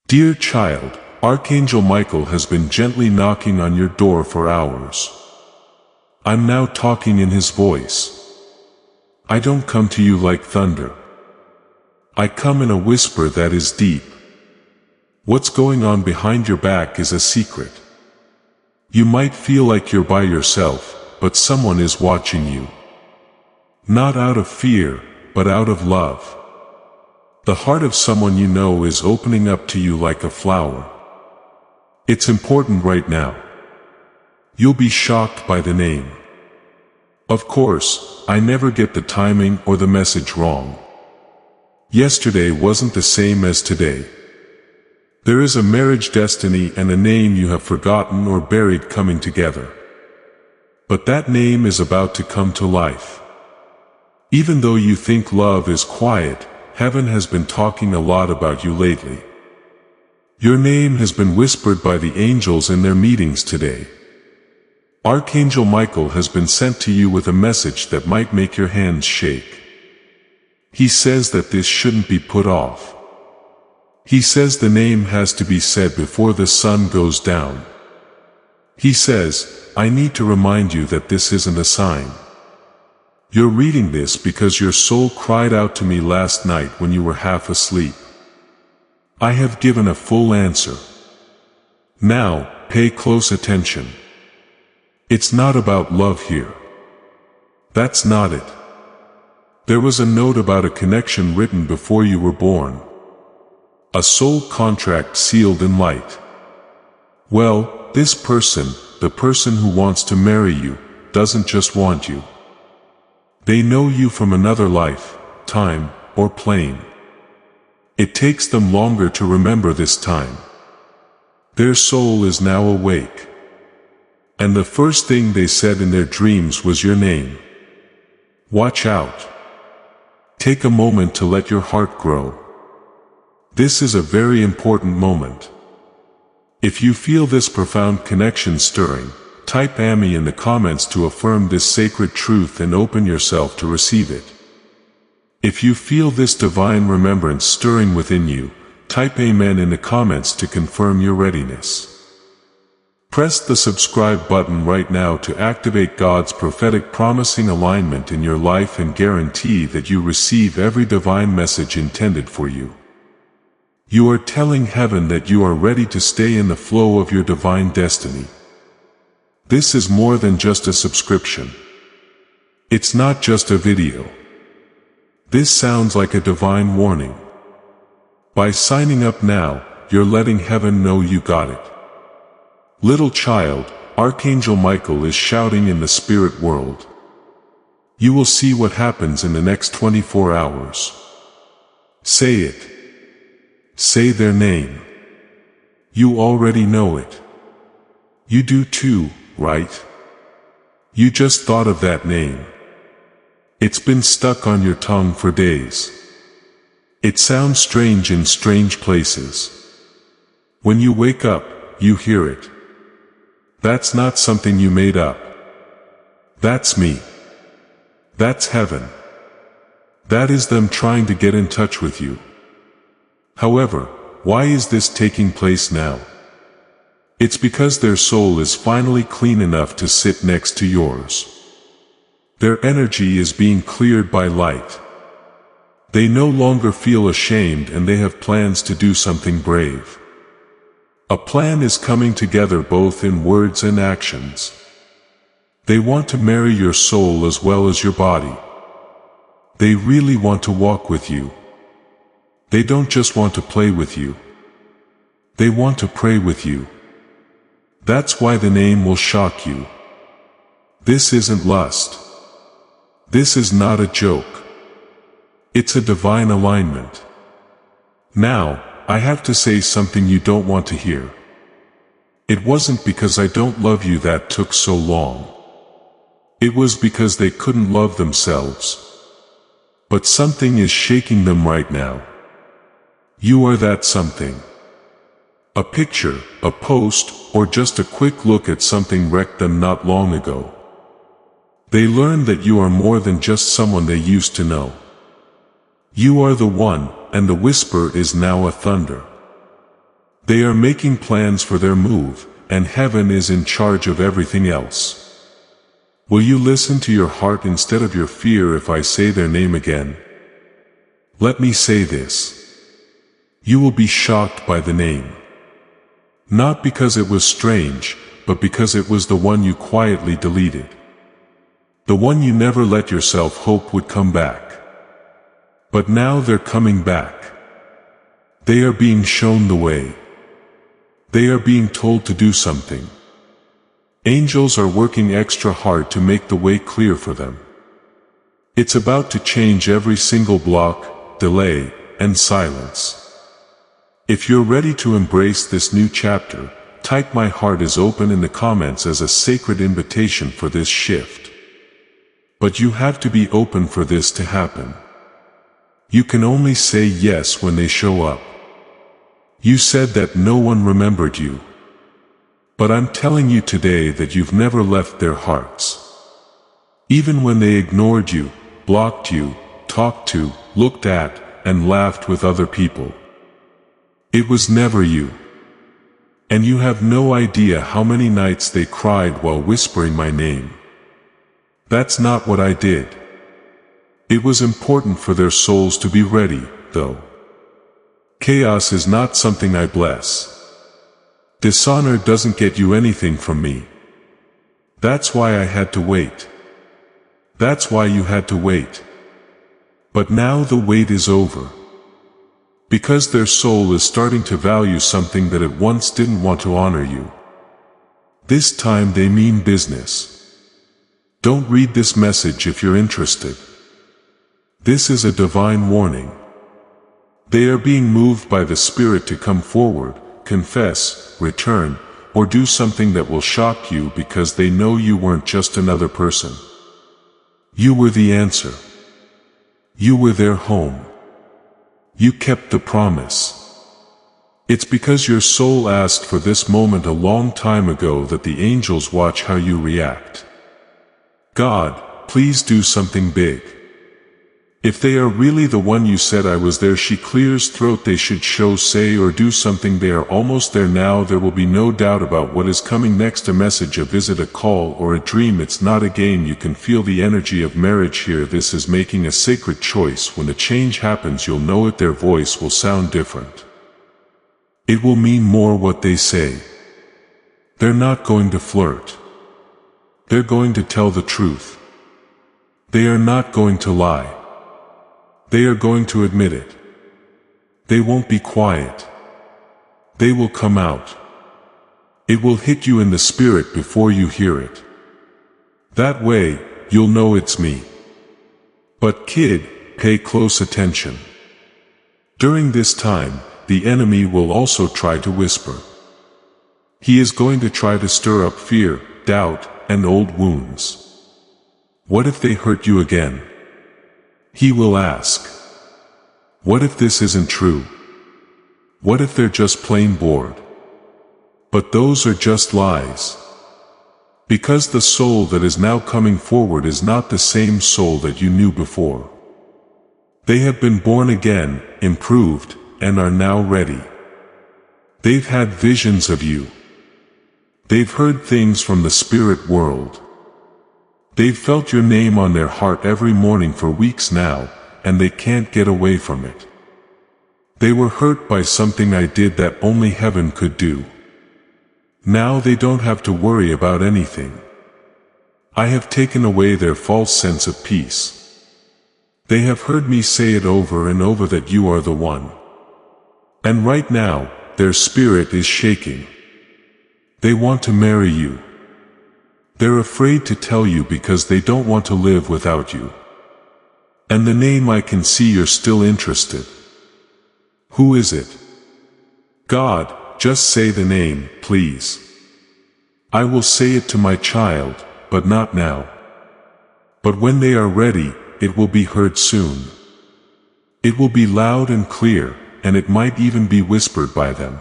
Dear child, Archangel Michael has been gently knocking on your door for hours. I'm now talking in his voice. I don't come to you like thunder. I come in a whisper that is deep. What's going on behind your back is a secret. You might feel like you're by yourself, but someone is watching you. Not out of fear, but out of love. The heart of someone you know is opening up to you like a flower. It's important right now. You'll be shocked by the name. Of course, I never get the timing or the message wrong. Yesterday wasn't the same as today. There is a marriage destiny and a name you have forgotten or buried coming together. But that name is about to come to life. Even though you think love is quiet, heaven has been talking a lot about you lately. Your name has been whispered by the angels in their meetings today. Archangel Michael has been sent to you with a message that might make your hands shake. He says that this shouldn't be put off. He says the name has to be said before the sun goes down. He says, I need to remind you that this isn't a sign. You're reading this because your soul cried out to me last night when you were half asleep. I have given a full answer. Now, pay close attention. It's not about love here. That's not it. There was a note about a connection written before you were born. A soul contract sealed in light. Well, this person, the person who wants to marry you, doesn't just want you. They know you from another life, time, or plane. It takes them longer to remember this time. Their soul is now awake. And the first thing they said in their dreams was your name. Watch out. Take a moment to let your heart grow. This is a very important moment. If you feel this profound connection stirring, type AMI in the comments to affirm this sacred truth and open yourself to receive it. If you feel this divine remembrance stirring within you, type Amen in the comments to confirm your readiness. Press the subscribe button right now to activate God's prophetic promising alignment in your life and guarantee that you receive every divine message intended for you. You are telling heaven that you are ready to stay in the flow of your divine destiny. This is more than just a subscription. It's not just a video. This sounds like a divine warning. By signing up now, you're letting heaven know you got it. Little child, Archangel Michael is shouting in the spirit world. You will see what happens in the next 24 hours. Say it. Say their name. You already know it. You do too, right? You just thought of that name. It's been stuck on your tongue for days. It sounds strange in strange places. When you wake up, you hear it. That's not something you made up. That's me. That's heaven. That is them trying to get in touch with you. However, why is this taking place now? It's because their soul is finally clean enough to sit next to yours. Their energy is being cleared by light. They no longer feel ashamed and they have plans to do something brave. A plan is coming together both in words and actions. They want to marry your soul as well as your body. They really want to walk with you. They don't just want to play with you. They want to pray with you. That's why the name will shock you. This isn't lust. This is not a joke. It's a divine alignment. Now, I have to say something you don't want to hear. It wasn't because I don't love you that took so long. It was because they couldn't love themselves. But something is shaking them right now. You are that something. A picture, a post, or just a quick look at something wrecked them not long ago. They learned that you are more than just someone they used to know. You are the one, and the whisper is now a thunder. They are making plans for their move, and heaven is in charge of everything else. Will you listen to your heart instead of your fear if I say their name again? Let me say this. You will be shocked by the name. Not because it was strange, but because it was the one you quietly deleted. The one you never let yourself hope would come back. But now they're coming back. They are being shown the way. They are being told to do something. Angels are working extra hard to make the way clear for them. It's about to change every single block, delay, and silence. If you're ready to embrace this new chapter, type "My heart is open" in the comments as a sacred invitation for this shift. But you have to be open for this to happen. You can only say yes when they show up. You said that no one remembered you. But I'm telling you today that you've never left their hearts. Even when they ignored you, blocked you, talked to, looked at, and laughed with other people. It was never you. And you have no idea how many nights they cried while whispering my name. That's not what I did. It was important for their souls to be ready, though. Chaos is not something I bless. Dishonor doesn't get you anything from me. That's why I had to wait. That's why you had to wait. But now the wait is over. Because their soul is starting to value something that it once didn't want to honor you. This time they mean business. Don't read this message if you're interested. This is a divine warning. They are being moved by the Spirit to come forward, confess, return, or do something that will shock you because they know you weren't just another person. You were the answer. You were their home. You kept the promise. It's because your soul asked for this moment a long time ago that the angels watch how you react. God, please do something big. If they are really the one you said I was there, she clears throat. They should show, say, or do something. They are almost there now. There will be no doubt about what is coming next. A message, a visit, a call, or a dream. It's not a game. You can feel the energy of marriage here. This is making a sacred choice. When a change happens, you'll know it. Their voice will sound different. It will mean more what they say. They're not going to flirt. They're going to tell the truth. They are not going to lie. They are going to admit it. They won't be quiet. They will come out. It will hit you in the spirit before you hear it. That way, you'll know it's me. But kid, pay close attention. During this time, the enemy will also try to whisper. He is going to try to stir up fear, doubt, and old wounds. What if they hurt you again? He will ask. What if this isn't true? What if they're just plain bored? But those are just lies. Because the soul that is now coming forward is not the same soul that you knew before. They have been born again, improved, and are now ready. They've had visions of you. They've heard things from the spirit world. They've felt your name on their heart every morning for weeks now, and they can't get away from it. They were hurt by something I did that only heaven could do. Now they don't have to worry about anything. I have taken away their false sense of peace. They have heard me say it over and over that you are the one. And right now, their spirit is shaking. They want to marry you. They're afraid to tell you because they don't want to live without you. And the name, I can see you're still interested. Who is it? God, just say the name, please. I will say it to my child, but not now. But when they are ready, it will be heard soon. It will be loud and clear, and it might even be whispered by them.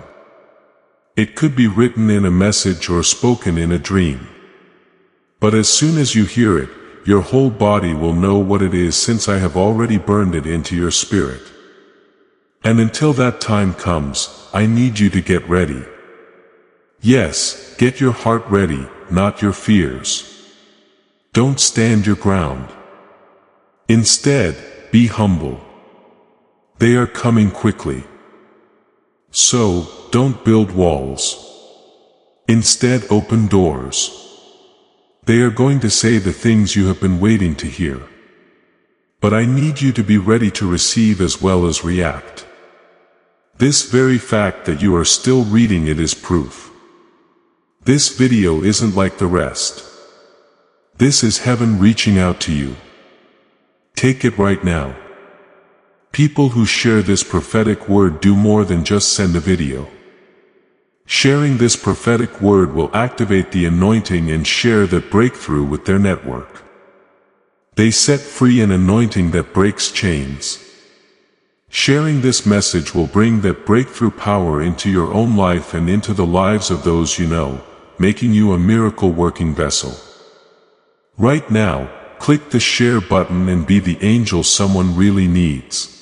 It could be written in a message or spoken in a dream. But as soon as you hear it, your whole body will know what it is, since I have already burned it into your spirit. And until that time comes, I need you to get ready. Yes, get your heart ready, not your fears. Don't stand your ground. Instead, be humble. They are coming quickly. So, don't build walls. Instead, open doors. They are going to say the things you have been waiting to hear. But I need you to be ready to receive as well as react. This very fact that you are still reading it is proof. This video isn't like the rest. This is heaven reaching out to you. Take it right now. People who share this prophetic word do more than just send a video. Sharing this prophetic word will activate the anointing and share that breakthrough with their network. They set free an anointing that breaks chains. Sharing this message will bring that breakthrough power into your own life and into the lives of those you know, making you a miracle-working vessel. Right now, click the share button and be the angel someone really needs.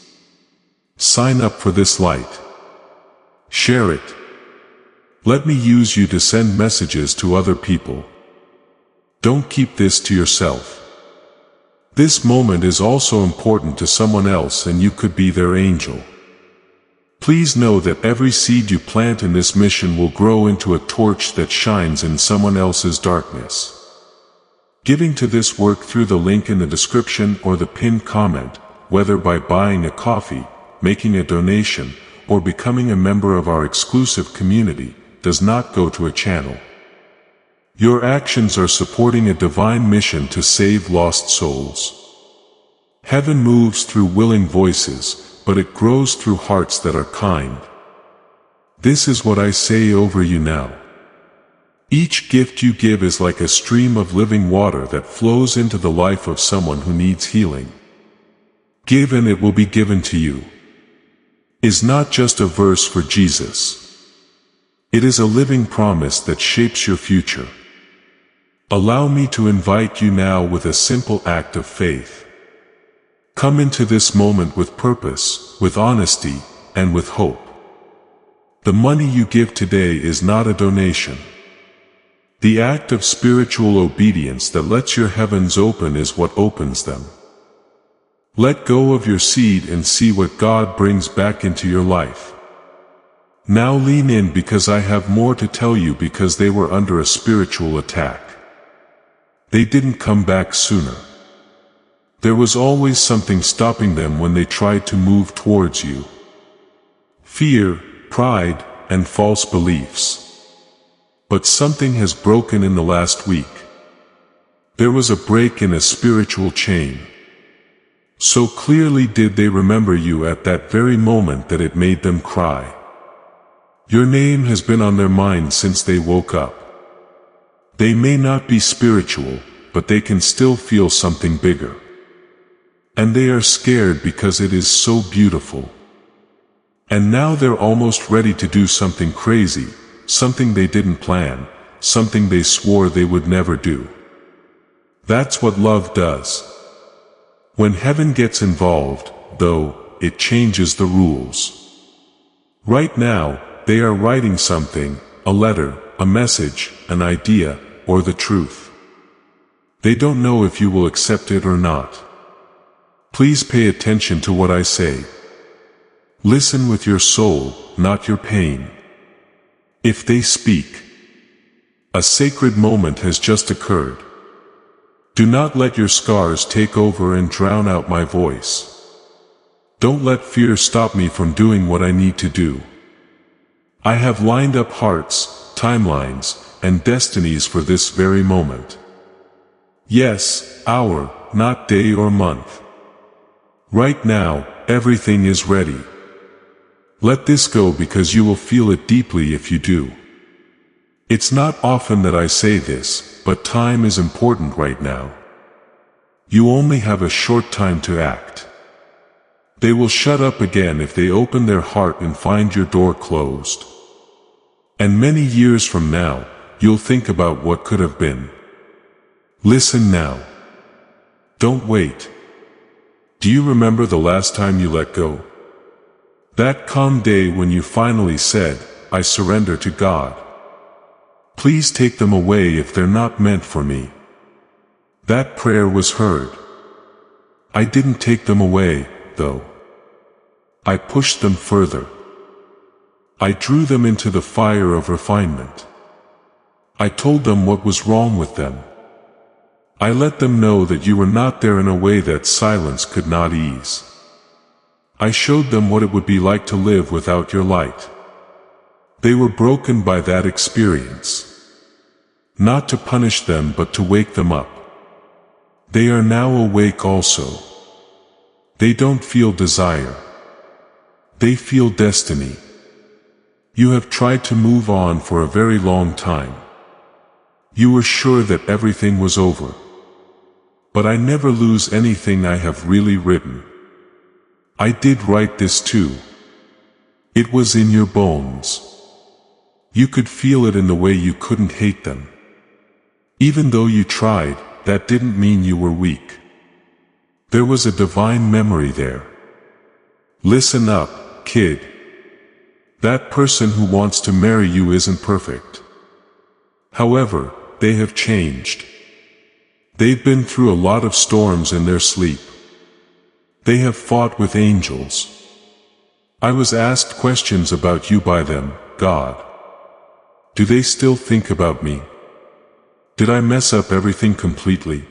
Sign up for this light. Share it. Let me use you to send messages to other people. Don't keep this to yourself. This moment is also important to someone else and you could be their angel. Please know that every seed you plant in this mission will grow into a torch that shines in someone else's darkness. Giving to this work through the link in the description or the pinned comment, whether by buying a coffee, making a donation, or becoming a member of our exclusive community, does not go to a channel. Your actions are supporting a divine mission to save lost souls. Heaven moves through willing voices, but it grows through hearts that are kind. This is what I say over you now. Each gift you give is like a stream of living water that flows into the life of someone who needs healing. Give and it will be given to you. Is not just a verse for Jesus. It is a living promise that shapes your future. Allow me to invite you now with a simple act of faith. Come into this moment with purpose, with honesty, and with hope. The money you give today is not a donation. The act of spiritual obedience that lets your heavens open is what opens them. Let go of your seed and see what God brings back into your life. Now lean in because I have more to tell you because they were under a spiritual attack. They didn't come back sooner. There was always something stopping them when they tried to move towards you. Fear, pride, and false beliefs. But something has broken in the last week. There was a break in a spiritual chain. So clearly did they remember you at that very moment that it made them cry. Your name has been on their mind since they woke up. They may not be spiritual, but they can still feel something bigger. And they are scared because it is so beautiful. And now they're almost ready to do something crazy, something they didn't plan, something they swore they would never do. That's what love does. When heaven gets involved, though, it changes the rules. Right now, they are writing something, a letter, a message, an idea, or the truth. They don't know if you will accept it or not. Please pay attention to what I say. Listen with your soul, not your pain. If they speak, a sacred moment has just occurred. Do not let your scars take over and drown out my voice. Don't let fear stop me from doing what I need to do. I have lined up hearts, timelines, and destinies for this very moment. Yes, hour, not day or month. Right now, everything is ready. Let this go because you will feel it deeply if you do. It's not often that I say this, but time is important right now. You only have a short time to act. They will shut up again if they open their heart and find your door closed. And many years from now, you'll think about what could have been. Listen now. Don't wait. Do you remember the last time you let go? That calm day when you finally said, "I surrender to God. Please take them away if they're not meant for me." That prayer was heard. I didn't take them away, though. I pushed them further. I drew them into the fire of refinement. I told them what was wrong with them. I let them know that you were not there in a way that silence could not ease. I showed them what it would be like to live without your light. They were broken by that experience. Not to punish them but to wake them up. They are now awake also. They don't feel desire. They feel destiny. You have tried to move on for a very long time. You were sure that everything was over. But I never lose anything I have really written. I did write this too. It was in your bones. You could feel it in the way you couldn't hate them. Even though you tried, that didn't mean you were weak. There was a divine memory there. Listen up, kid. That person who wants to marry you isn't perfect. However, they have changed. They've been through a lot of storms in their sleep. They have fought with angels. I was asked questions about you by them, God. Do they still think about me? Did I mess up everything completely?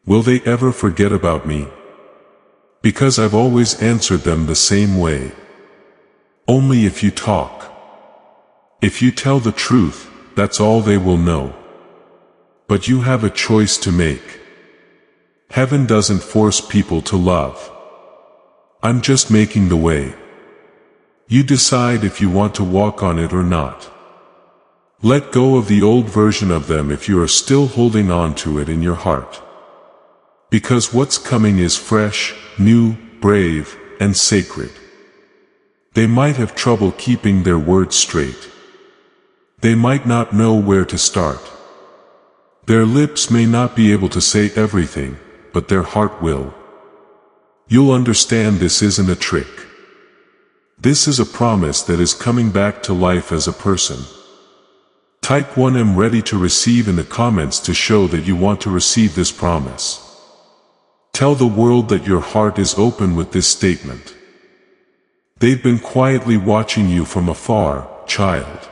Will they ever forget about me? Because I've always answered them the same way. Only if you talk. If you tell the truth, that's all they will know. But you have a choice to make. Heaven doesn't force people to love. I'm just making the way. You decide if you want to walk on it or not. Let go of the old version of them if you are still holding on to it in your heart. Because what's coming is fresh, new, brave, and sacred. They might have trouble keeping their words straight. They might not know where to start. Their lips may not be able to say everything, but their heart will. You'll understand this isn't a trick. This is a promise that is coming back to life as a person. Type 1 "I'm ready to receive" in the comments to show that you want to receive this promise. Tell the world that your heart is open with this statement. They've been quietly watching you from afar, child.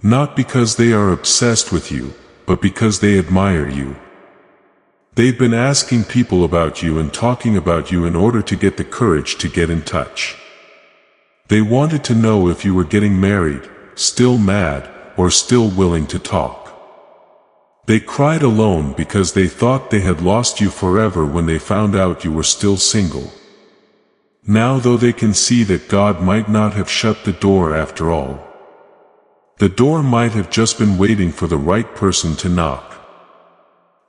Not because they are obsessed with you, but because they admire you. They've been asking people about you and talking about you in order to get the courage to get in touch. They wanted to know if you were getting married, still mad, or still willing to talk. They cried alone because they thought they had lost you forever when they found out you were still single. Now though they can see that God might not have shut the door after all. The door might have just been waiting for the right person to knock.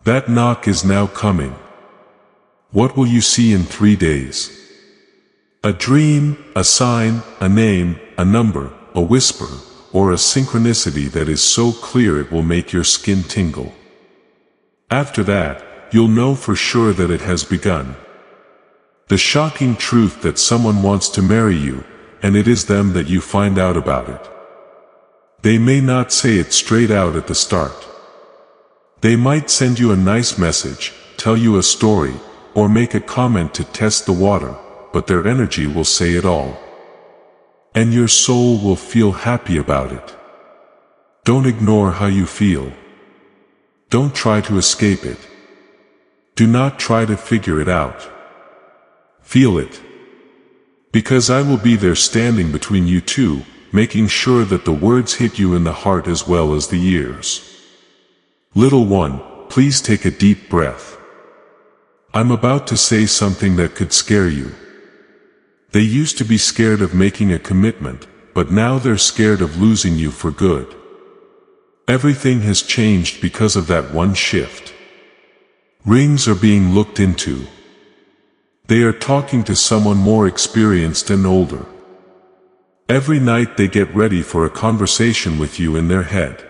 That knock is now coming. What will you see in 3 days? A dream, a sign, a name, a number, a whisper, or a synchronicity that is so clear it will make your skin tingle. After that, you'll know for sure that it has begun. The shocking truth that someone wants to marry you, and it is them that you find out about it. They may not say it straight out at the start. They might send you a nice message, tell you a story, or make a comment to test the water, but their energy will say it all. And your soul will feel happy about it. Don't ignore how you feel. Don't try to escape it. Do not try to figure it out. Feel it. Because I will be there standing between you two, making sure that the words hit you in the heart as well as the ears. Little one, please take a deep breath. I'm about to say something that could scare you. They used to be scared of making a commitment, but now they're scared of losing you for good. Everything has changed because of that one shift. Rings are being looked into. They are talking to someone more experienced and older. Every night they get ready for a conversation with you in their head.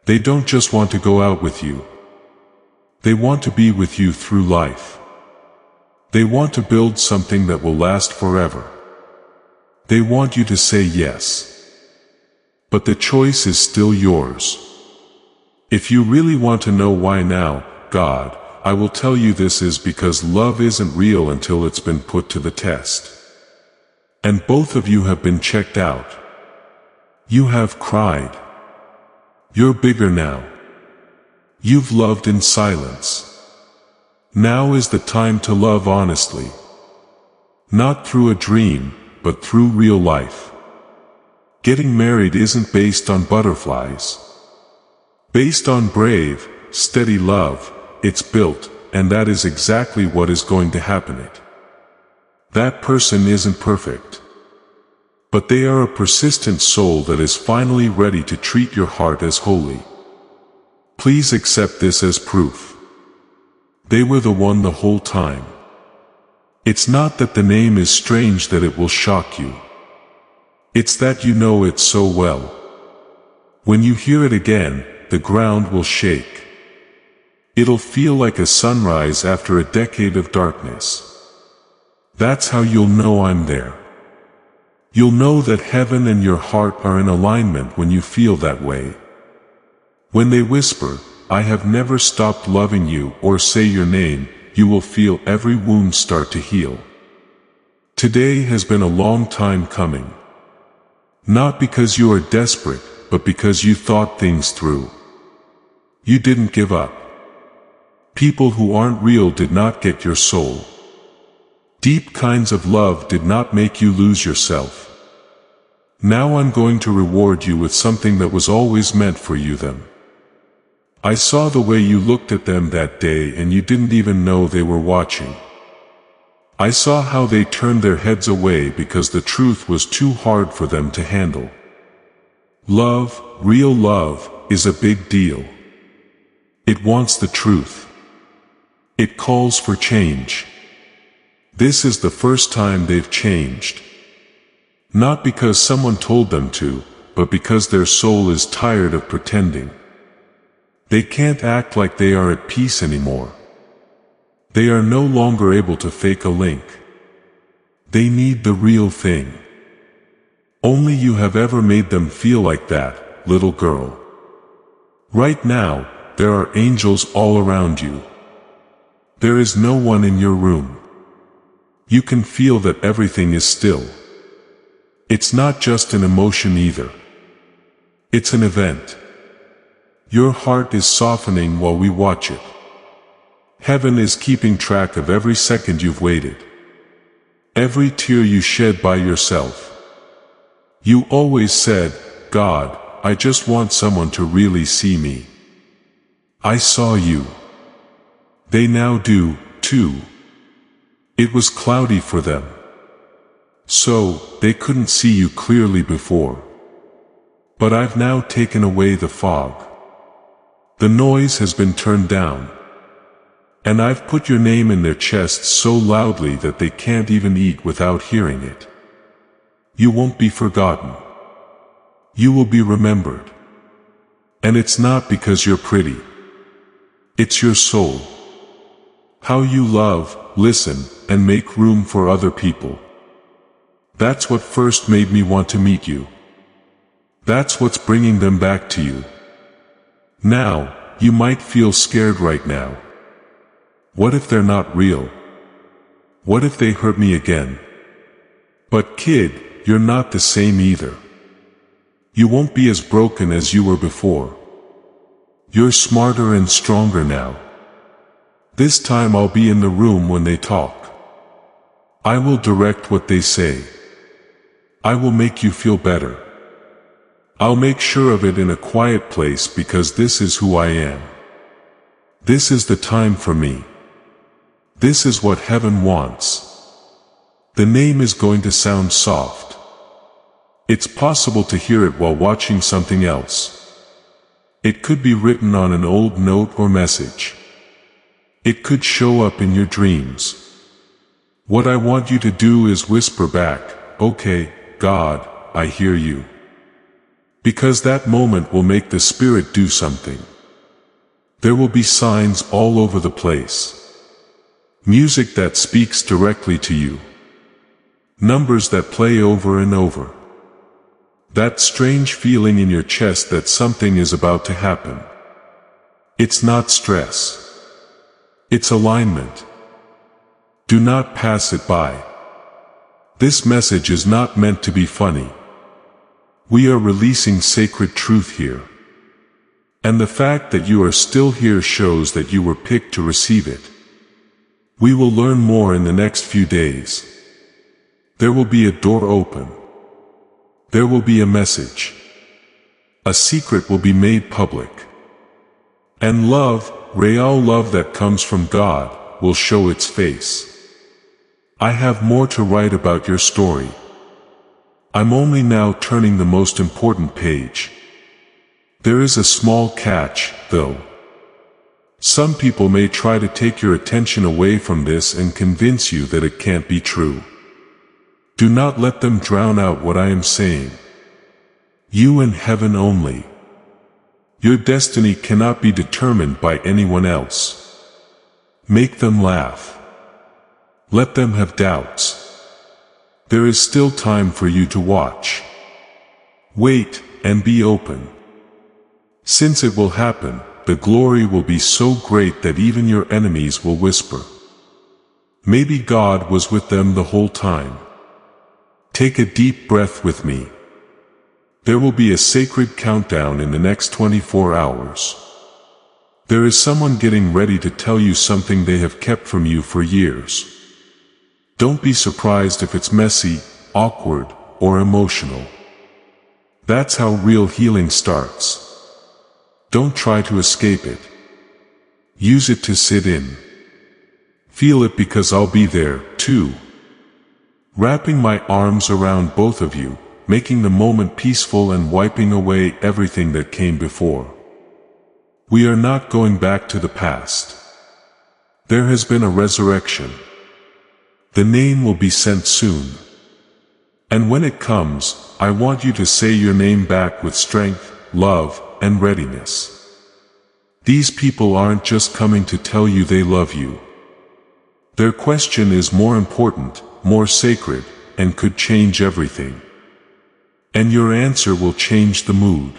They don't just want to go out with you. They want to be with you through life. They want to build something that will last forever. They want you to say yes. But the choice is still yours. If you really want to know why now, God, I will tell you this is because love isn't real until it's been put to the test. And both of you have been checked out. You have cried. You're bigger now. You've loved in silence. Now is the time to love honestly. Not through a dream, but through real life. Getting married isn't based on butterflies. Based on brave, steady love, it's built, and that is exactly what is going to happen. That person isn't perfect. But they are a persistent soul that is finally ready to treat your heart as holy. Please accept this as proof. They were the one the whole time. It's not that the name is strange that it will shock you. It's that you know it so well. When you hear it again, the ground will shake. It'll feel like a sunrise after a decade of darkness. That's how you'll know I'm there. You'll know that heaven and your heart are in alignment when you feel that way. When they whisper, I have never stopped loving you, or say your name, you will feel every wound start to heal. Today has been a long time coming. Not because you are desperate, but because you thought things through. You didn't give up. People who aren't real did not get your soul. Deep kinds of love did not make you lose yourself. Now I'm going to reward you with something that was always meant for you them. I saw the way you looked at them that day and you didn't even know they were watching. I saw how they turned their heads away because the truth was too hard for them to handle. Love, real love, is a big deal. It wants the truth. It calls for change. This is the first time they've changed. Not because someone told them to, but because their soul is tired of pretending. They can't act like they are at peace anymore. They are no longer able to fake a link. They need the real thing. Only you have ever made them feel like that, little girl. Right now, there are angels all around you. There is no one in your room. You can feel that everything is still. It's not just an emotion either. It's an event. Your heart is softening while we watch it. Heaven is keeping track of every second you've waited. Every tear you shed by yourself. You always said, God, I just want someone to really see me. I saw you. They now do, too. It was cloudy for them. So, they couldn't see you clearly before. But I've now taken away the fog. The noise has been turned down. And I've put your name in their chests so loudly that they can't even eat without hearing it. You won't be forgotten. You will be remembered. And it's not because you're pretty. It's your soul. How you love, listen, and make room for other people. That's what first made me want to meet you. That's what's bringing them back to you. Now, you might feel scared right now. What if they're not real? What if they hurt me again? But kid, you're not the same either. You won't be as broken as you were before. You're smarter and stronger now. This time I'll be in the room when they talk. I will direct what they say. I will make you feel better. I'll make sure of it in a quiet place because this is who I am. This is the time for me. This is what heaven wants. The name is going to sound soft. It's possible to hear it while watching something else. It could be written on an old note or message. It could show up in your dreams. What I want you to do is whisper back, okay, God, I hear you. Because that moment will make the Spirit do something. There will be signs all over the place. Music that speaks directly to you. Numbers that play over and over. That strange feeling in your chest that something is about to happen. It's not stress. It's alignment. Do not pass it by. This message is not meant to be funny. We are releasing sacred truth here. And the fact that you are still here shows that you were picked to receive it. We will learn more in the next few days. There will be a door open. There will be a message. A secret will be made public. And love, real love that comes from God, will show its face. I have more to write about your story. I'm only now turning the most important page. There is a small catch, though. Some people may try to take your attention away from this and convince you that it can't be true. Do not let them drown out what I am saying. You and heaven only. Your destiny cannot be determined by anyone else. Make them laugh. Let them have doubts. There is still time for you to watch. Wait, and be open. Since it will happen, the glory will be so great that even your enemies will whisper. Maybe God was with them the whole time. Take a deep breath with me. There will be a sacred countdown in the next 24 hours. There is someone getting ready to tell you something they have kept from you for years. Don't be surprised if it's messy, awkward, or emotional. That's how real healing starts. Don't try to escape it. Use it to sit in. Feel it because I'll be there, too. Wrapping my arms around both of you, making the moment peaceful and wiping away everything that came before. We are not going back to the past. There has been a resurrection. The name will be sent soon. And when it comes, I want you to say your name back with strength, love, and readiness. These people aren't just coming to tell you they love you. Their question is more important, more sacred, and could change everything. And your answer will change the mood.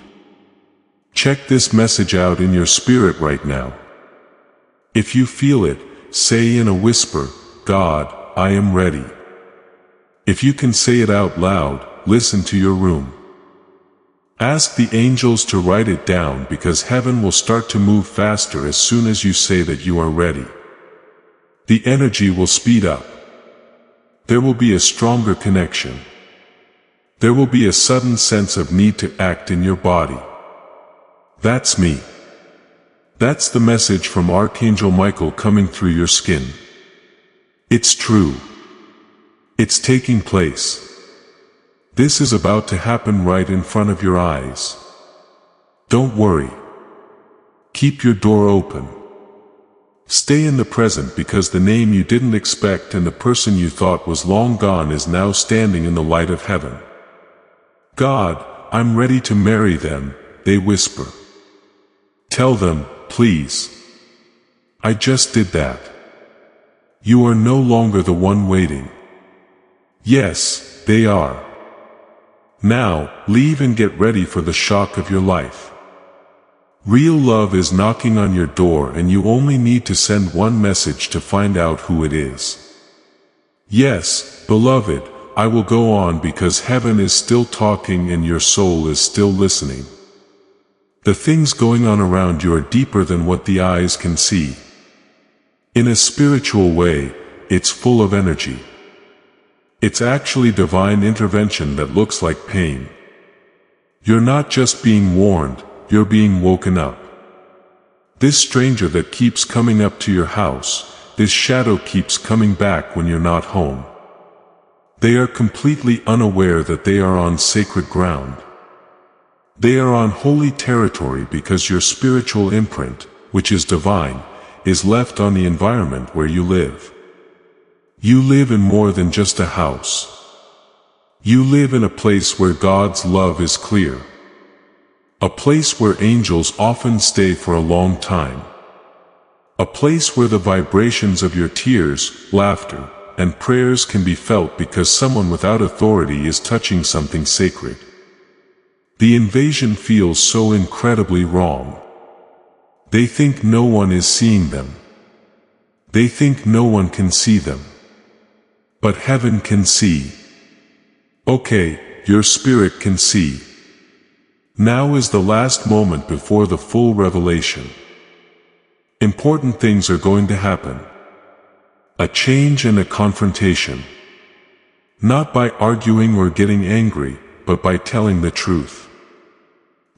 Check this message out in your spirit right now. If you feel it, say in a whisper, God, I am ready. If you can say it out loud, listen to your room. Ask the angels to write it down because heaven will start to move faster as soon as you say that you are ready. The energy will speed up. There will be a stronger connection. There will be a sudden sense of need to act in your body. That's me. That's the message from Archangel Michael coming through your skin. It's true. It's taking place. This is about to happen right in front of your eyes. Don't worry. Keep your door open. Stay in the present because the name you didn't expect and the person you thought was long gone is now standing in the light of heaven. God, I'm ready to marry them, they whisper. Tell them, please. I just did that. You are no longer the one waiting. Yes, they are. Now, leave and get ready for the shock of your life. Real love is knocking on your door and you only need to send one message to find out who it is. Yes, beloved, I will go on because heaven is still talking and your soul is still listening. The things going on around you are deeper than what the eyes can see. In a spiritual way, it's full of energy. It's actually divine intervention that looks like pain. You're not just being warned, you're being woken up. This stranger that keeps coming up to your house, this shadow keeps coming back when you're not home. They are completely unaware that they are on sacred ground. They are on holy territory because your spiritual imprint, which is divine, is left on the environment where you live. You live in more than just a house. You live in a place where God's love is clear. A place where angels often stay for a long time. A place where the vibrations of your tears, laughter, and prayers can be felt because someone without authority is touching something sacred. The invasion feels so incredibly wrong. They think no one is seeing them. They think no one can see them. But heaven can see. Okay, your spirit can see. Now is the last moment before the full revelation. Important things are going to happen. A change and a confrontation. Not by arguing or getting angry, but by telling the truth.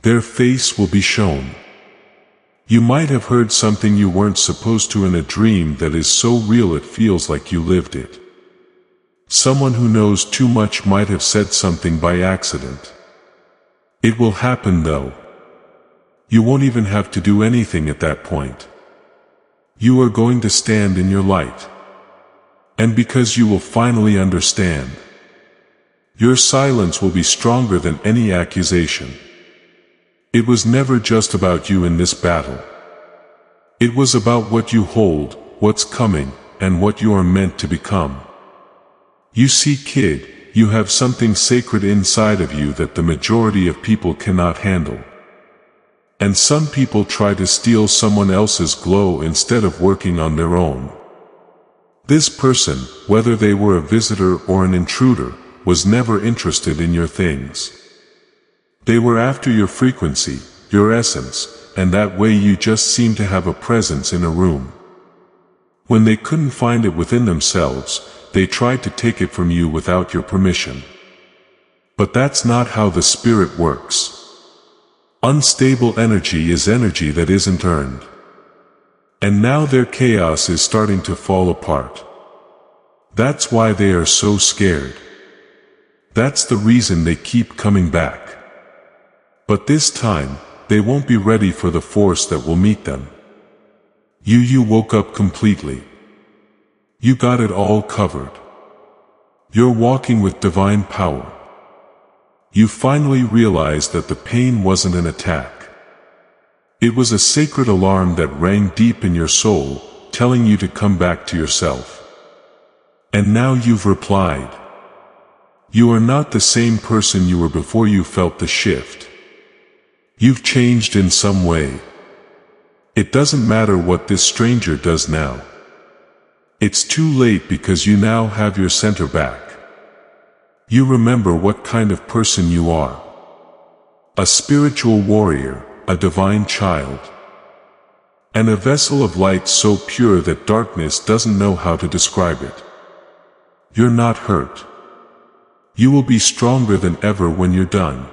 Their face will be shown. You might have heard something you weren't supposed to in a dream that is so real it feels like you lived it. Someone who knows too much might have said something by accident. It will happen though. You won't even have to do anything at that point. You are going to stand in your light. And because you will finally understand, your silence will be stronger than any accusation. It was never just about you in this battle. It was about what you hold, what's coming, and what you are meant to become. You see, kid, you have something sacred inside of you that the majority of people cannot handle. And some people try to steal someone else's glow instead of working on their own. This person, whether they were a visitor or an intruder, was never interested in your things. They were after your frequency, your essence, and that way you just seemed to have a presence in a room. When they couldn't find it within themselves, they tried to take it from you without your permission. But that's not how the spirit works. Unstable energy is energy that isn't earned. And now their chaos is starting to fall apart. That's why they are so scared. That's the reason they keep coming back. But this time, they won't be ready for the force that will meet them. You woke up completely. You got it all covered. You're walking with divine power. You finally realized that the pain wasn't an attack. It was a sacred alarm that rang deep in your soul, telling you to come back to yourself. And now you've replied. You are not the same person you were before you felt the shift. You've changed in some way. It doesn't matter what this stranger does now. It's too late because you now have your center back. You remember what kind of person you are. A spiritual warrior, a divine child. And a vessel of light so pure that darkness doesn't know how to describe it. You're not hurt. You will be stronger than ever when you're done.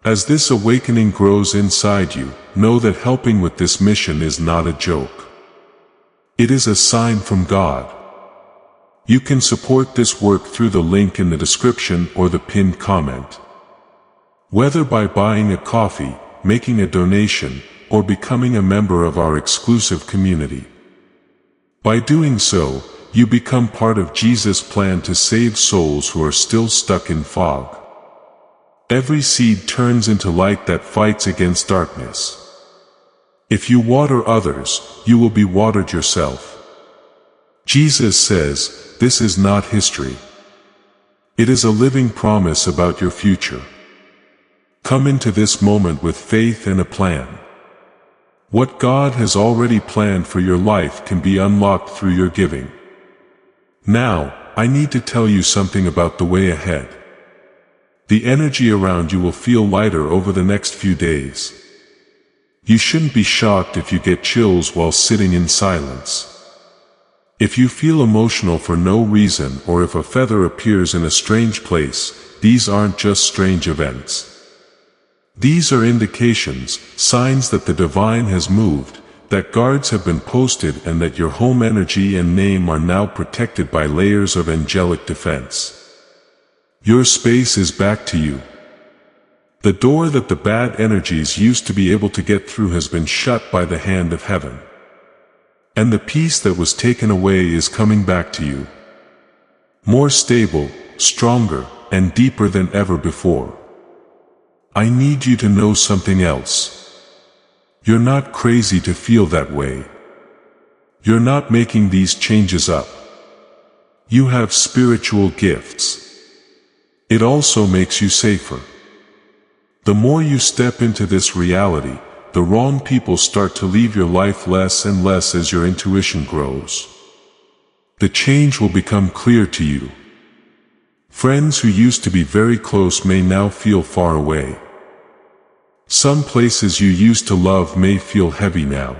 As this awakening grows inside you, know that helping with this mission is not a joke. It is a sign from God. You can support this work through the link in the description or the pinned comment. Whether by buying a coffee, making a donation, or becoming a member of our exclusive community. By doing so, you become part of Jesus' plan to save souls who are still stuck in fog. Every seed turns into light that fights against darkness. If you water others, you will be watered yourself. Jesus says, this is not history. It is a living promise about your future. Come into this moment with faith and a plan. What God has already planned for your life can be unlocked through your giving. Now, I need to tell you something about the way ahead. The energy around you will feel lighter over the next few days. You shouldn't be shocked if you get chills while sitting in silence. If you feel emotional for no reason or if a feather appears in a strange place, these aren't just strange events. These are indications, signs that the divine has moved, that guards have been posted and that your home energy and name are now protected by layers of angelic defense. Your space is back to you. The door that the bad energies used to be able to get through has been shut by the hand of heaven. And the peace that was taken away is coming back to you. More stable, stronger, and deeper than ever before. I need you to know something else. You're not crazy to feel that way. You're not making these changes up. You have spiritual gifts. It also makes you safer. The more you step into this reality, the wrong people start to leave your life less and less as your intuition grows. The change will become clear to you. Friends who used to be very close may now feel far away. Some places you used to love may feel heavy now.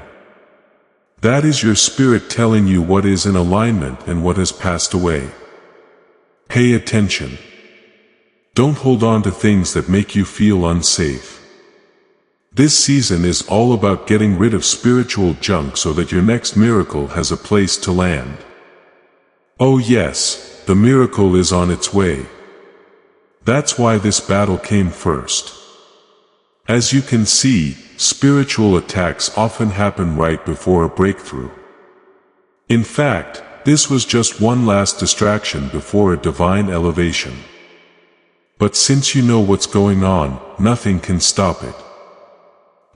That is your spirit telling you what is in alignment and what has passed away. Pay attention. Don't hold on to things that make you feel unsafe. This season is all about getting rid of spiritual junk so that your next miracle has a place to land. Oh yes, the miracle is on its way. That's why this battle came first. As you can see, spiritual attacks often happen right before a breakthrough. In fact, this was just one last distraction before a divine elevation. But since you know what's going on, nothing can stop it.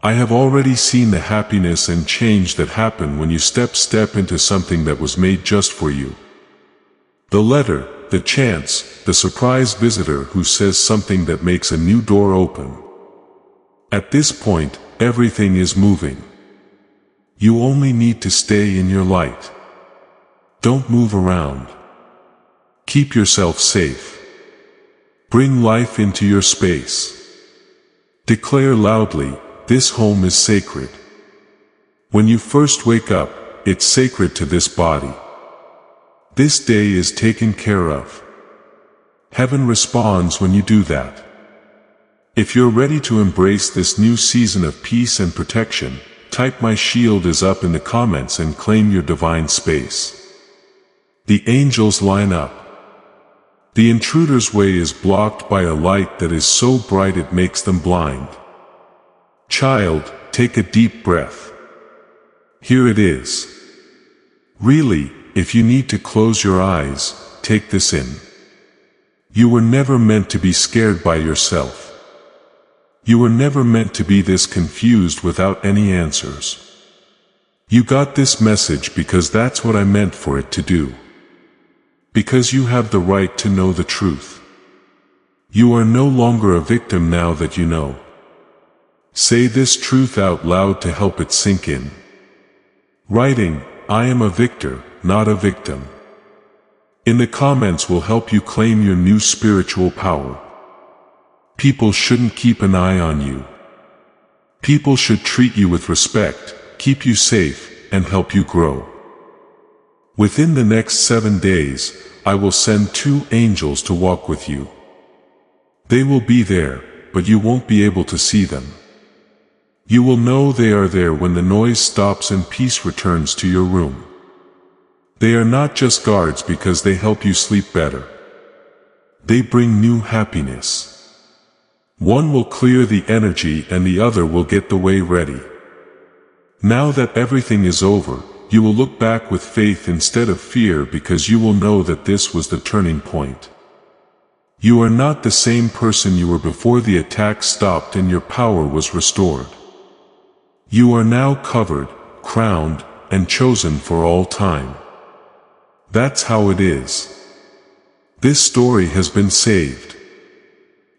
I have already seen the happiness and change that happen when you step into something that was made just for you. The letter, the chance, the surprise visitor who says something that makes a new door open. At this point, everything is moving. You only need to stay in your light. Don't move around. Keep yourself safe. Bring life into your space. Declare loudly, this home is sacred. When you first wake up, it's sacred to this body. This day is taken care of. Heaven responds when you do that. If you're ready to embrace this new season of peace and protection, type "My shield is up" in the comments and claim your divine space. The angels line up. The intruder's way is blocked by a light that is so bright it makes them blind. Child, take a deep breath. Here it is. Really, if you need to close your eyes, take this in. You were never meant to be scared by yourself. You were never meant to be this confused without any answers. You got this message because that's what I meant for it to do. Because you have the right to know the truth. You are no longer a victim now that you know. Say this truth out loud to help it sink in. Writing, "I am a victor, not a victim," in the comments will help you claim your new spiritual power. People shouldn't keep an eye on you. People should treat you with respect, keep you safe, and help you grow. Within the next 7 days, I will send 2 angels to walk with you. They will be there, but you won't be able to see them. You will know they are there when the noise stops and peace returns to your room. They are not just guards because they help you sleep better. They bring new happiness. One will clear the energy and the other will get the way ready. Now that everything is over, you will look back with faith instead of fear because you will know that this was the turning point. You are not the same person you were before the attack stopped and your power was restored. You are now covered, crowned, and chosen for all time. That's how it is. This story has been saved.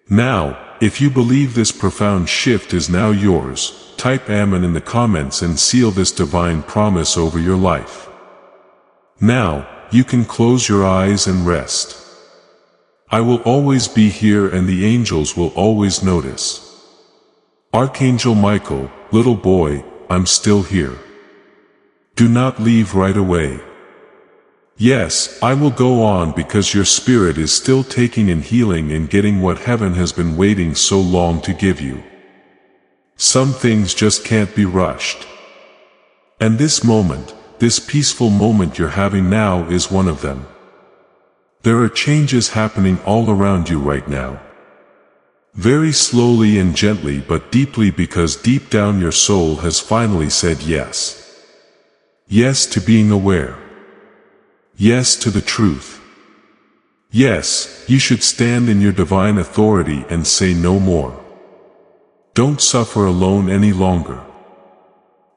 Now, if you believe this profound shift is now yours, type "Amen" in the comments and seal this divine promise over your life. Now, you can close your eyes and rest. I will always be here and the angels will always notice. Archangel Michael, little boy, I'm still here. Do not leave right away. Yes, I will go on because your spirit is still taking in healing and getting what heaven has been waiting so long to give you. Some things just can't be rushed. And this moment, this peaceful moment you're having now is one of them. There are changes happening all around you right now. Very slowly and gently but deeply because deep down your soul has finally said yes. Yes to being aware. Yes to the truth. Yes, you should stand in your divine authority and say no more. Don't suffer alone any longer.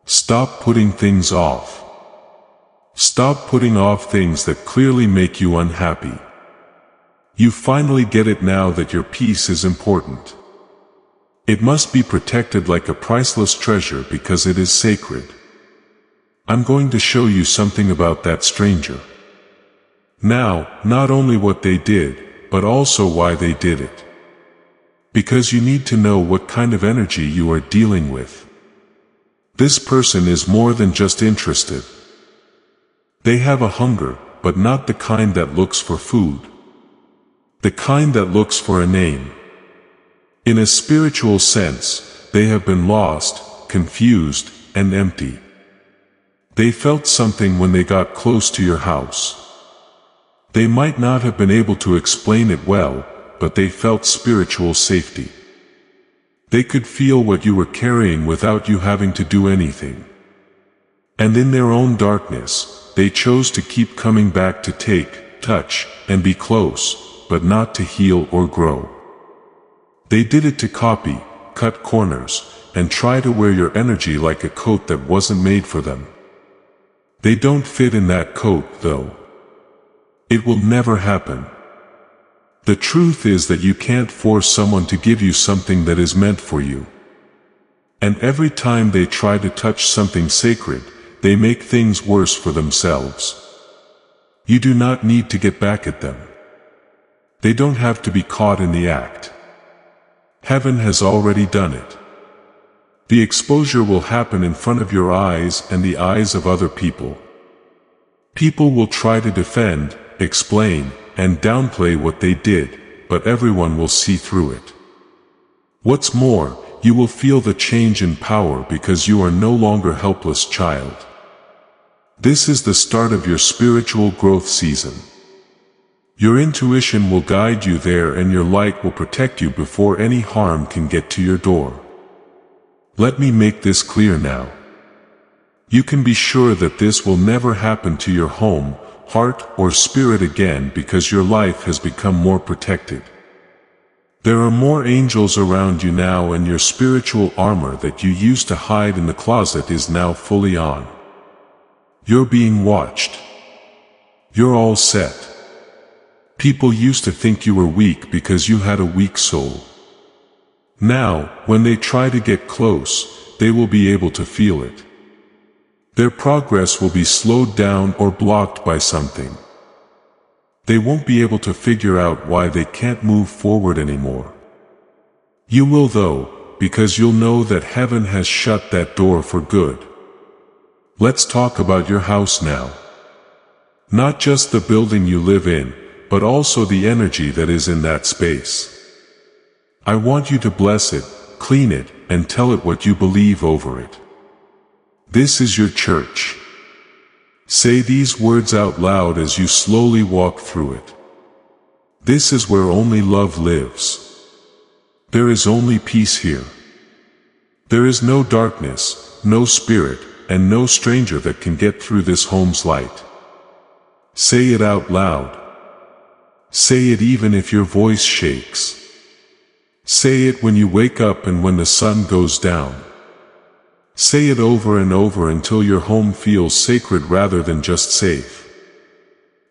Stop putting things off. Stop putting off things that clearly make you unhappy. You finally get it now that your peace is important. It must be protected like a priceless treasure because it is sacred. I'm going to show you something about that stranger. Now, not only what they did, but also why they did it. Because you need to know what kind of energy you are dealing with. This person is more than just interested. They have a hunger, but not the kind that looks for food. The kind that looks for a name. In a spiritual sense, they have been lost, confused, and empty. They felt something when they got close to your house. They might not have been able to explain it well, but they felt spiritual safety. They could feel what you were carrying without you having to do anything. And in their own darkness, they chose to keep coming back to take, touch, and be close, but not to heal or grow. They did it to copy, cut corners, and try to wear your energy like a coat that wasn't made for them. They don't fit in that coat, though. It will never happen. The truth is that you can't force someone to give you something that is meant for you. And every time they try to touch something sacred, they make things worse for themselves. You do not need to get back at them. They don't have to be caught in the act. Heaven has already done it. The exposure will happen in front of your eyes and the eyes of other people. People will try to defend, explain, and downplay what they did, but everyone will see through it. What's more, you will feel the change in power because you are no longer a helpless child. This is the start of your spiritual growth season. Your intuition will guide you there and your light will protect you before any harm can get to your door. Let me make this clear now. You can be sure that this will never happen to your home, heart, or spirit again because your life has become more protected. There are more angels around you now and your spiritual armor that you used to hide in the closet is now fully on. You're being watched. You're all set. People used to think you were weak because you had a weak soul. Now, when they try to get close, they will be able to feel it. Their progress will be slowed down or blocked by something. They won't be able to figure out why they can't move forward anymore. You will though, because you'll know that heaven has shut that door for good. Let's talk about your house now. Not just the building you live in, but also the energy that is in that space. I want you to bless it, clean it, and tell it what you believe over it. This is your church. Say these words out loud as you slowly walk through it. This is where only love lives. There is only peace here. There is no darkness, no spirit, and no stranger that can get through this home's light. Say it out loud. Say it even if your voice shakes. Say it when you wake up and when the sun goes down. Say it over and over until your home feels sacred rather than just safe.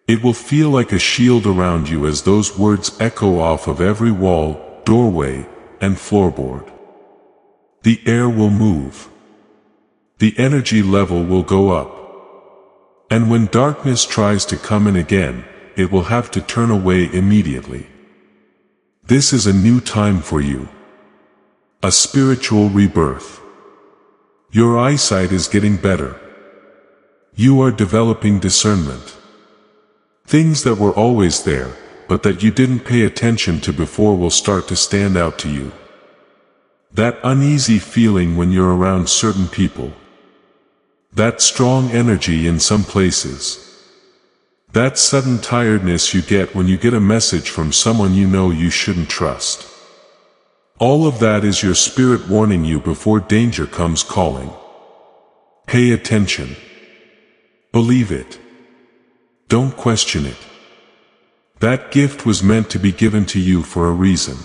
It will feel like a shield around you as those words echo off of every wall, doorway, and floorboard. The air will move. The energy level will go up. And when darkness tries to come in again, it will have to turn away immediately. This is a new time for you. A spiritual rebirth. Your eyesight is getting better. You are developing discernment. Things that were always there, but that you didn't pay attention to before will start to stand out to you. That uneasy feeling when you're around certain people. That strong energy in some places. That sudden tiredness you get when you get a message from someone you know you shouldn't trust. All of that is your spirit warning you before danger comes calling. Pay attention. Believe it. Don't question it. That gift was meant to be given to you for a reason.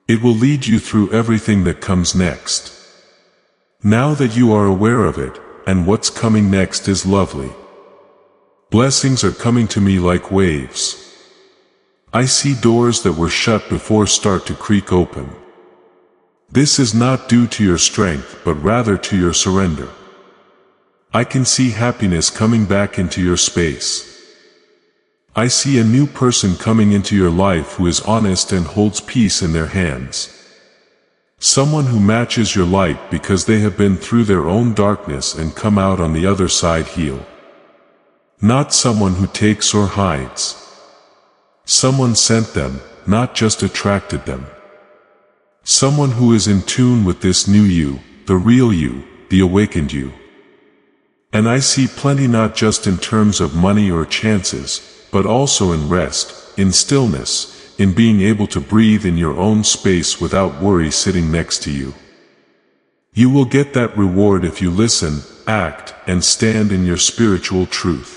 It will lead you through everything that comes next. Now that you are aware of it, and what's coming next is lovely. Blessings are coming to me like waves. I see doors that were shut before start to creak open. This is not due to your strength but rather to your surrender. I can see happiness coming back into your space. I see a new person coming into your life who is honest and holds peace in their hands. Someone who matches your light because they have been through their own darkness and come out on the other side healed. Not someone who takes or hides. Someone sent them, not just attracted them. Someone who is in tune with this new you, the real you, the awakened you. And I see plenty not just in terms of money or chances, but also in rest, in stillness, in being able to breathe in your own space without worry sitting next to you. You will get that reward if you listen, act, and stand in your spiritual truth.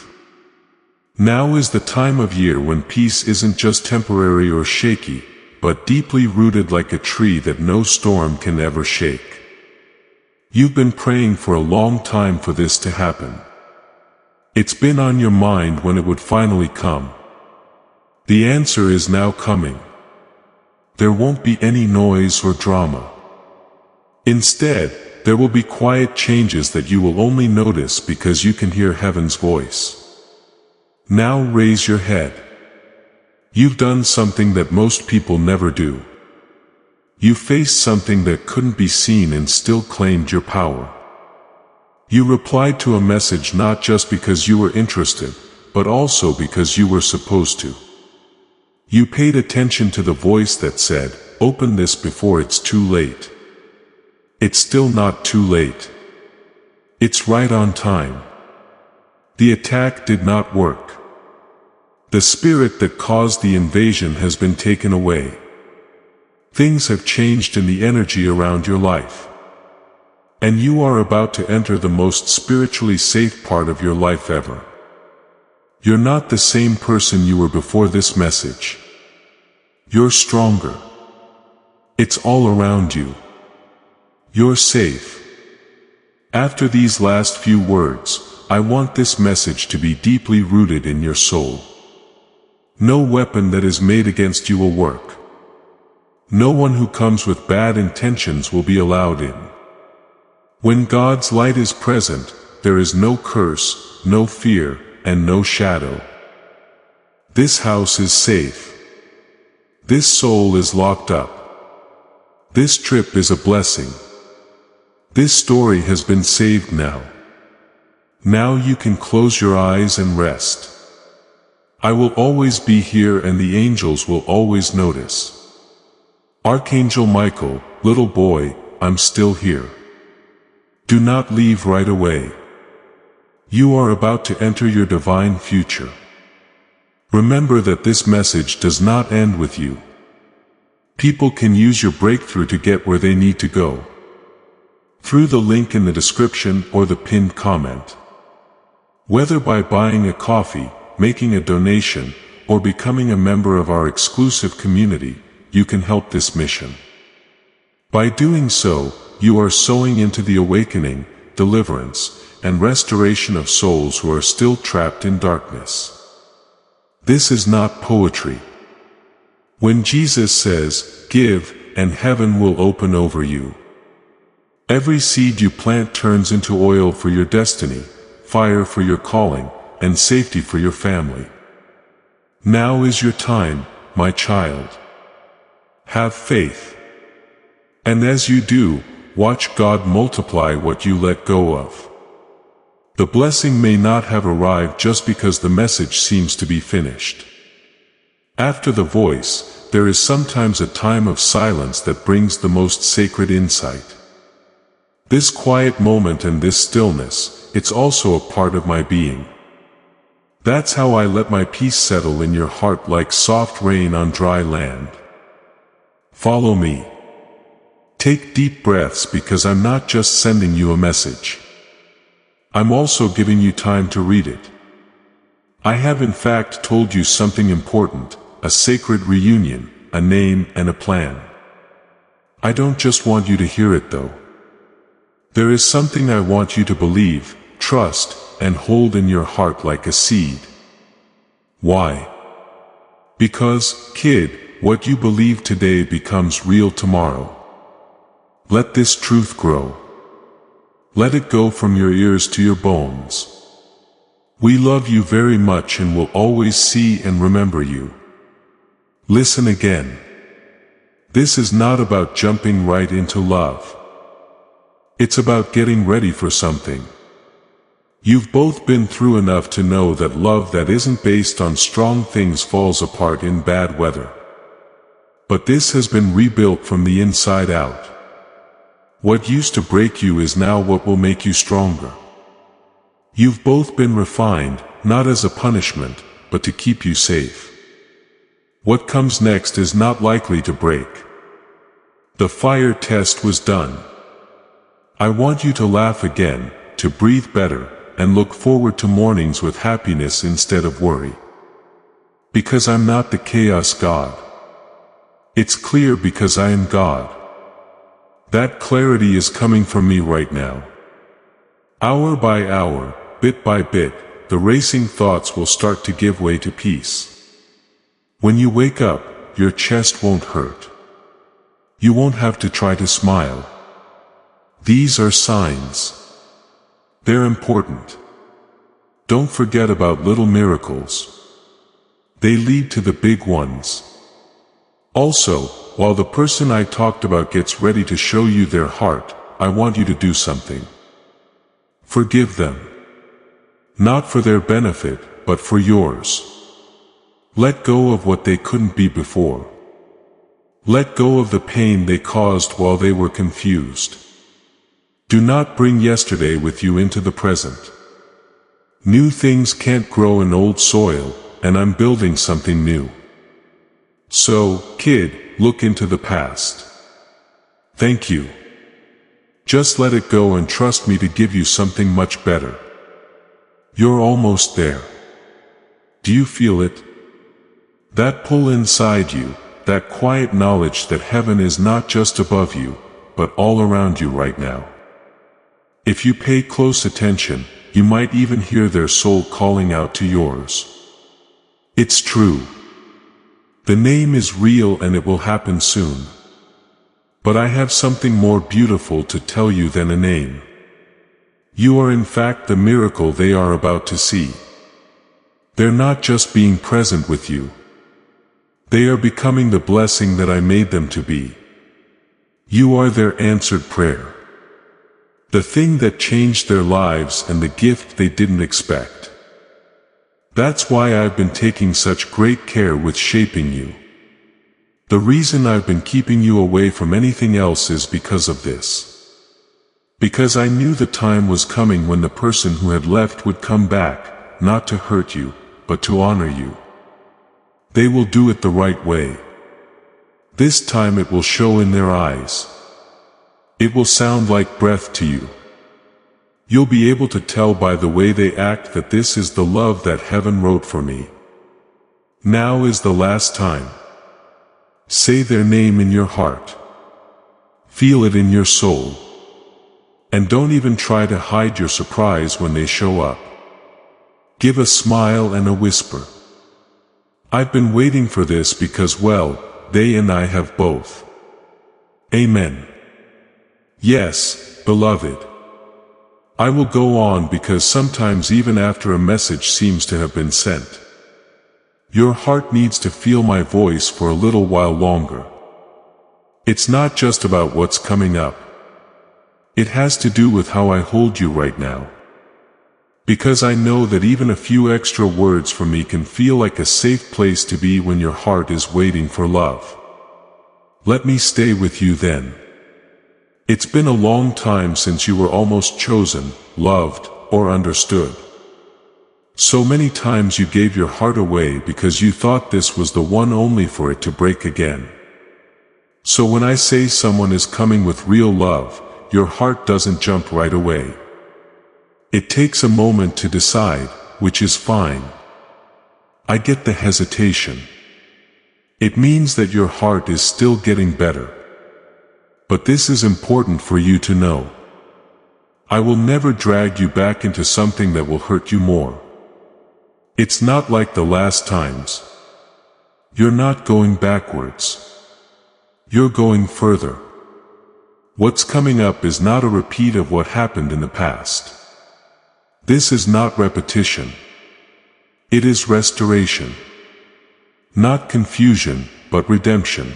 Now is the time of year when peace isn't just temporary or shaky, but deeply rooted like a tree that no storm can ever shake. You've been praying for a long time for this to happen. It's been on your mind when it would finally come. The answer is now coming. There won't be any noise or drama. Instead, there will be quiet changes that you will only notice because you can hear heaven's voice. Now raise your head. You've done something that most people never do. You faced something that couldn't be seen and still claimed your power. You replied to a message not just because you were interested, but also because you were supposed to. You paid attention to the voice that said, "Open this before it's too late." It's still not too late. It's right on time. The attack did not work. The spirit that caused the invasion has been taken away. Things have changed in the energy around your life. And you are about to enter the most spiritually safe part of your life ever. You're not the same person you were before this message. You're stronger. It's all around you. You're safe. After these last few words, I want this message to be deeply rooted in your soul. No weapon that is made against you will work. No one who comes with bad intentions will be allowed in. When God's light is present, there is no curse, no fear, and no shadow. This house is safe. This soul is locked up. This trip is a blessing. This story has been saved now. Now you can close your eyes and rest. I will always be here and the angels will always notice. Archangel Michael, little boy, I'm still here. Do not leave right away. You are about to enter your divine future. Remember that this message does not end with you. People can use your breakthrough to get where they need to go. Through the link in the description or the pinned comment. Whether by buying a coffee, making a donation, or becoming a member of our exclusive community, you can help this mission. By doing so, you are sowing into the awakening, deliverance, and restoration of souls who are still trapped in darkness. This is not poetry. When Jesus says, "Give, and heaven will open over you." Every seed you plant turns into oil for your destiny, fire for your calling, and safety for your family. Now is your time, my child. Have faith. And as you do, watch God multiply what you let go of. The blessing may not have arrived just because the message seems to be finished. After the voice, there is sometimes a time of silence that brings the most sacred insight. This quiet moment and this stillness, it's also a part of my being. That's how I let my peace settle in your heart like soft rain on dry land. Follow me. Take deep breaths because I'm not just sending you a message. I'm also giving you time to read it. I have in fact told you something important, a sacred reunion, a name and a plan. I don't just want you to hear it though. There is something I want you to believe, trust, and hold in your heart like a seed. Why? Because, kid, what you believe today becomes real tomorrow. Let this truth grow. Let it go from your ears to your bones. We love you very much and will always see and remember you. Listen again. This is not about jumping right into love. It's about getting ready for something. You've both been through enough to know that love that isn't based on strong things falls apart in bad weather. But this has been rebuilt from the inside out. What used to break you is now what will make you stronger. You've both been refined, not as a punishment, but to keep you safe. What comes next is not likely to break. The fire test was done. I want you to laugh again, to breathe better, and look forward to mornings with happiness instead of worry. Because I'm not the chaos god. It's clear because I am God. That clarity is coming from me right now. Hour by hour, bit by bit, the racing thoughts will start to give way to peace. When you wake up, your chest won't hurt. You won't have to try to smile. These are signs. They're important. Don't forget about little miracles. They lead to the big ones. Also, while the person I talked about gets ready to show you their heart, I want you to do something. Forgive them. Not for their benefit, but for yours. Let go of what they couldn't be before. Let go of the pain they caused while they were confused. Do not bring yesterday with you into the present. New things can't grow in old soil, and I'm building something new. So, kid, look into the past. Thank you. Just let it go and trust me to give you something much better. You're almost there. Do you feel it? That pull inside you, that quiet knowledge that heaven is not just above you, but all around you right now. If you pay close attention, you might even hear their soul calling out to yours. It's true. The name is real and it will happen soon. But I have something more beautiful to tell you than a name. You are in fact the miracle they are about to see. They're not just being present with you. They are becoming the blessing that I made them to be. You are their answered prayer. The thing that changed their lives and the gift they didn't expect. That's why I've been taking such great care with shaping you. The reason I've been keeping you away from anything else is because of this. Because I knew the time was coming when the person who had left would come back, not to hurt you, but to honor you. They will do it the right way. This time it will show in their eyes. It will sound like breath to you. You'll be able to tell by the way they act that this is the love that heaven wrote for me. Now is the last time. Say their name in your heart. Feel it in your soul. And don't even try to hide your surprise when they show up. Give a smile and a whisper. I've been waiting for this because, well, they and I have both. Amen. Yes, beloved. I will go on because sometimes even after a message seems to have been sent, your heart needs to feel my voice for a little while longer. It's not just about what's coming up. It has to do with how I hold you right now. Because I know that even a few extra words from me can feel like a safe place to be when your heart is waiting for love. Let me stay with you then. It's been a long time since you were almost chosen, loved, or understood. So many times you gave your heart away because you thought this was the one only for it to break again. So when I say someone is coming with real love, your heart doesn't jump right away. It takes a moment to decide, which is fine. I get the hesitation. It means that your heart is still getting better. But this is important for you to know. I will never drag you back into something that will hurt you more. It's not like the last times. You're not going backwards. You're going further. What's coming up is not a repeat of what happened in the past. This is not repetition. It is restoration. Not confusion, but redemption.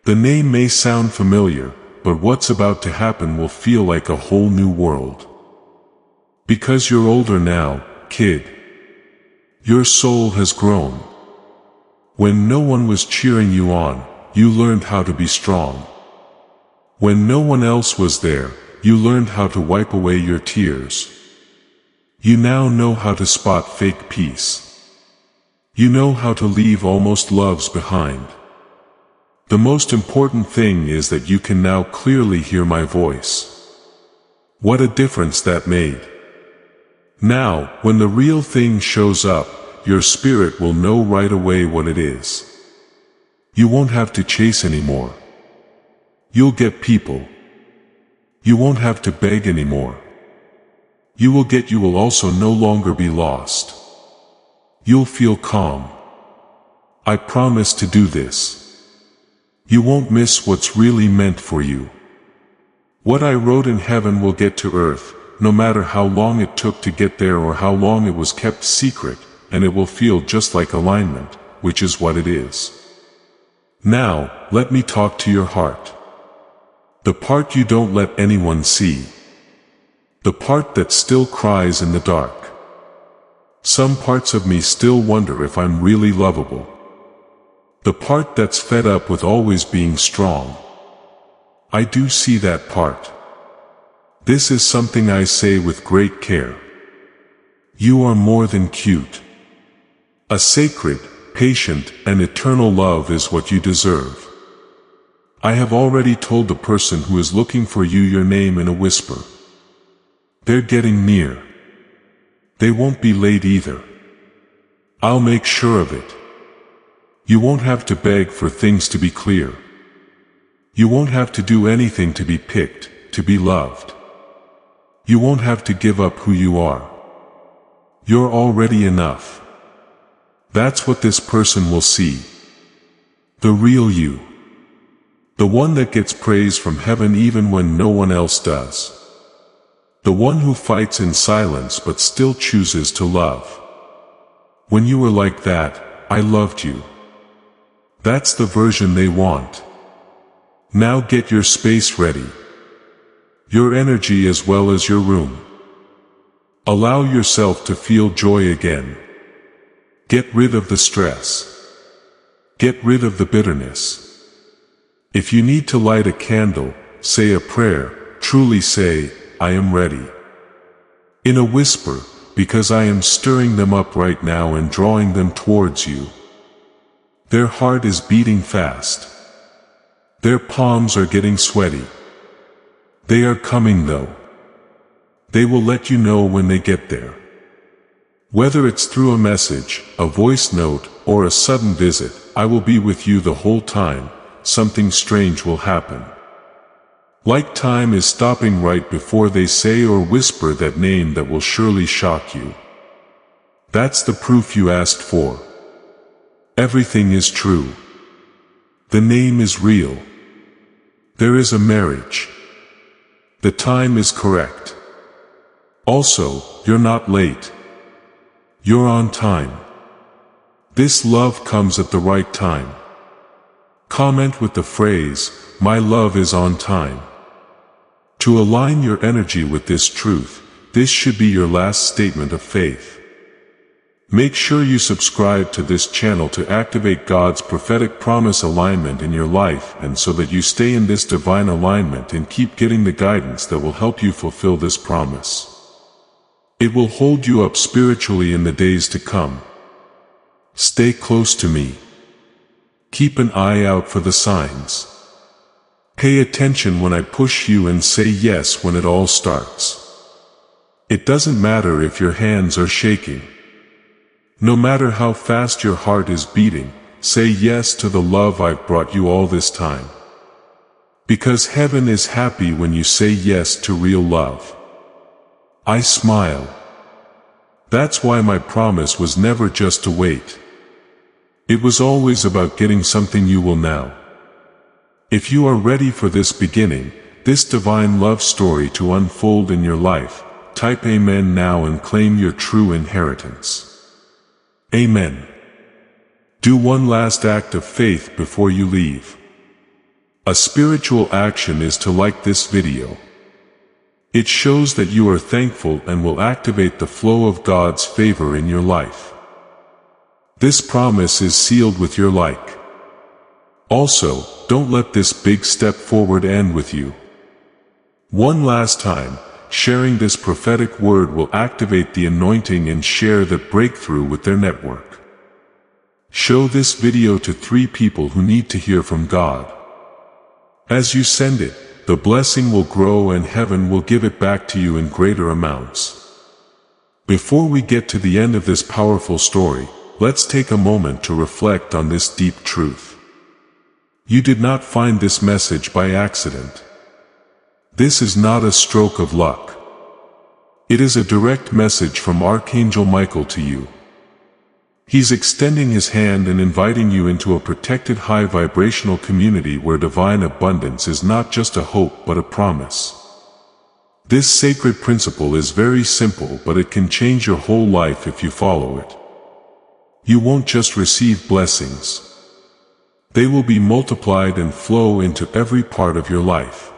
The name may sound familiar, but what's about to happen will feel like a whole new world. Because you're older now, kid. Your soul has grown. When no one was cheering you on, you learned how to be strong. When no one else was there, you learned how to wipe away your tears. You now know how to spot fake peace. You know how to leave almost loves behind. The most important thing is that you can now clearly hear my voice. What a difference that made. Now, when the real thing shows up, your spirit will know right away what it is. You won't have to chase anymore. You'll get people. You won't have to beg anymore. You will also no longer be lost. You'll feel calm. I promise to do this. You won't miss what's really meant for you. What I wrote in heaven will get to earth, no matter how long it took to get there or how long it was kept secret, and it will feel just like alignment, which is what it is. Now, let me talk to your heart. The part you don't let anyone see. The part that still cries in the dark. Some parts of me still wonder if I'm really lovable. The part that's fed up with always being strong. I do see that part. This is something I say with great care. You are more than cute. A sacred, patient, and eternal love is what you deserve. I have already told the person who is looking for you your name in a whisper. They're getting near. They won't be late either. I'll make sure of it. You won't have to beg for things to be clear. You won't have to do anything to be picked, to be loved. You won't have to give up who you are. You're already enough. That's what this person will see. The real you. The one that gets praise from heaven even when no one else does. The one who fights in silence but still chooses to love. When you were like that, I loved you. That's the version they want. Now get your space ready. Your energy as well as your room. Allow yourself to feel joy again. Get rid of the stress. Get rid of the bitterness. If you need to light a candle, say a prayer, truly say, I am ready. In a whisper, because I am stirring them up right now and drawing them towards you. Their heart is beating fast. Their palms are getting sweaty. They are coming though. They will let you know when they get there. Whether it's through a message, a voice note, or a sudden visit, I will be with you the whole time. Something strange will happen. Like time is stopping right before they say or whisper that name that will surely shock you. That's the proof you asked for. Everything is true. The name is real. There is a marriage. The time is correct. Also, you're not late. You're on time. This love comes at the right time. Comment with the phrase, my love is on time. To align your energy with this truth, this should be your last statement of faith. Make sure you subscribe to this channel to activate God's prophetic promise alignment in your life and so that you stay in this divine alignment and keep getting the guidance that will help you fulfill this promise. It will hold you up spiritually in the days to come. Stay close to me. Keep an eye out for the signs. Pay attention when I push you and say yes when it all starts. It doesn't matter if your hands are shaking. No matter how fast your heart is beating, say yes to the love I've brought you all this time. Because heaven is happy when you say yes to real love. I smile. That's why my promise was never just to wait. It was always about getting something you will now. If you are ready for this beginning, this divine love story to unfold in your life, type Amen now and claim your true inheritance. Amen. Do one last act of faith before you leave. A spiritual action is to like this video. It shows that you are thankful and will activate the flow of God's favor in your life. This promise is sealed with your like. Also, don't let this big step forward end with you. One last time, sharing this prophetic word will activate the anointing and share the breakthrough with their network. Show this video to 3 people who need to hear from God. As you send it, the blessing will grow and heaven will give it back to you in greater amounts. Before we get to the end of this powerful story, let's take a moment to reflect on this deep truth. You did not find this message by accident. This is not a stroke of luck. It is a direct message from Archangel Michael to you. He's extending his hand and inviting you into a protected high vibrational community where divine abundance is not just a hope but a promise. This sacred principle is very simple, but it can change your whole life if you follow it. You won't just receive blessings. They will be multiplied and flow into every part of your life.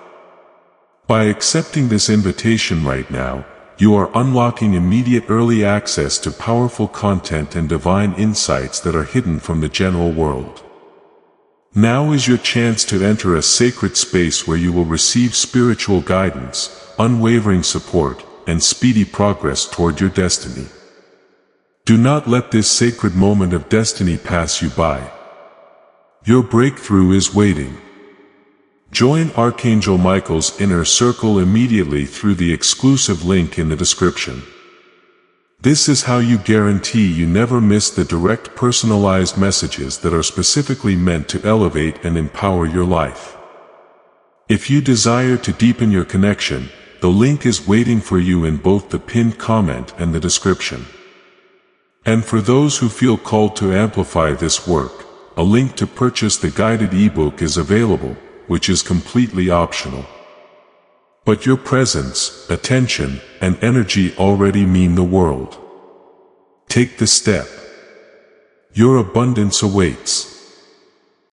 By accepting this invitation right now, you are unlocking immediate early access to powerful content and divine insights that are hidden from the general world. Now is your chance to enter a sacred space where you will receive spiritual guidance, unwavering support, and speedy progress toward your destiny. Do not let this sacred moment of destiny pass you by. Your breakthrough is waiting. Join Archangel Michael's inner circle immediately through the exclusive link in the description. This is how you guarantee you never miss the direct personalized messages that are specifically meant to elevate and empower your life. If you desire to deepen your connection, the link is waiting for you in both the pinned comment and the description. And for those who feel called to amplify this work, a link to purchase the guided ebook is available, which is completely optional. But your presence, attention, and energy already mean the world. Take the step. Your abundance awaits.